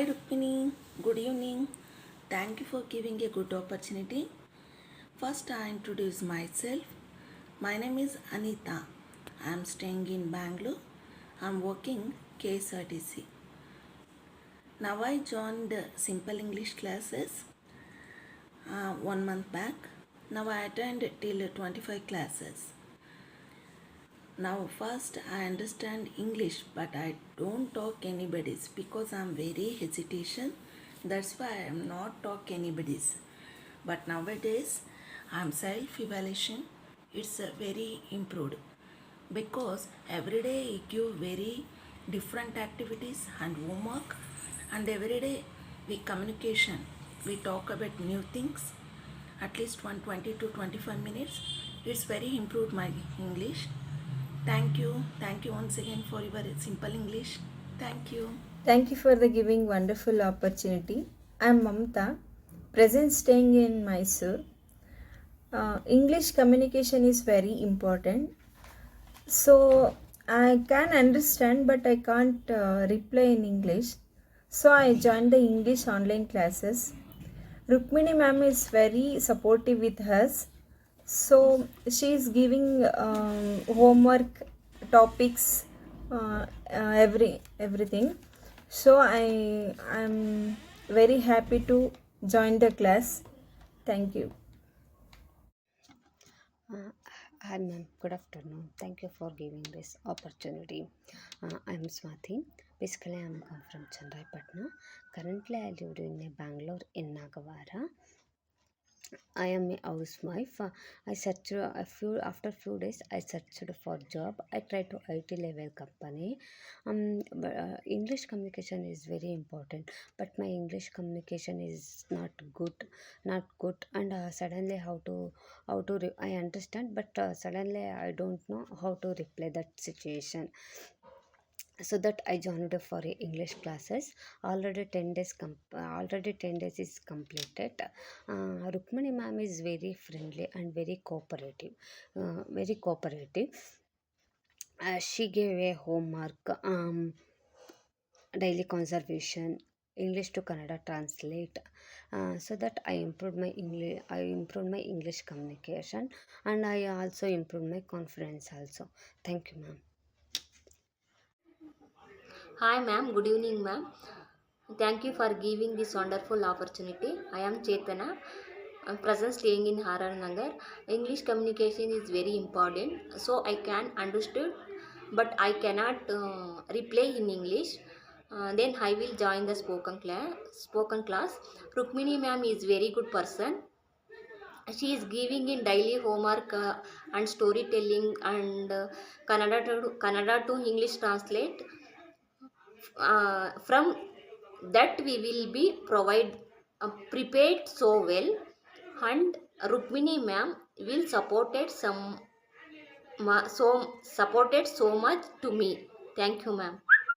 Hi Rukmini, good evening. Thank you for giving a good opportunity. First, I introduce myself. My name is Anita. I am staying in Bangalore. I am working KSRTC. Now I joined Simple English classes 1 month back. Now I attend till 25 classes. Now first I understand English, but I don't talk anybody's because I'm very hesitation. That's why I am not talk anybody's. But nowadays I'm self evaluation. It's very improved because every day I give very different activities and homework, and every day we communication. We talk about new things at least 120 to 25 minutes. It's very improved my English. Thank you. Thank you once again for your simple English. Thank you. Thank you for the giving wonderful opportunity. I'm Mamta, present staying in Mysore. English communication is very important. So I can understand, but I can't reply in English. So I joined the English online classes. Rukmini ma'am is very supportive with us. So she is giving homework topics, everything. So I'm very happy to join the class. Thank you. Uh, Hi ma'am, good afternoon. Thank you for giving this opportunity. I'm Swathi. Basically, I'm come from Chandrai Patna. Currently, I live in Bangalore in Nagavara. I am a housewife. I searched a few after few days. I searched for job. I tried to IT level company. English communication is very important, but my English communication is not good. And suddenly I understand, but suddenly I don't know how to reply that situation, so that I joined for a English classes. Already 10 days is completed. Rukmani ma'am is very friendly and very cooperative. She gave a homework, daily conservation, English to Kannada translate, so that I improved my English communication, and I also improved my confidence also. Thank you ma'am. Hi ma'am, good evening ma'am. Thank you for giving this wonderful opportunity. I am Chetana. I'm present staying in Harar Nagar. English communication is very important, so I can understood, but I cannot reply in English. Then I will join the spoken class. Rukmini ma'am is very good person. She is giving in daily homework and storytelling and Kannada to English translate. From that we will be prepared so well, and Rukmini ma'am will supported so much to me. Thank you ma'am.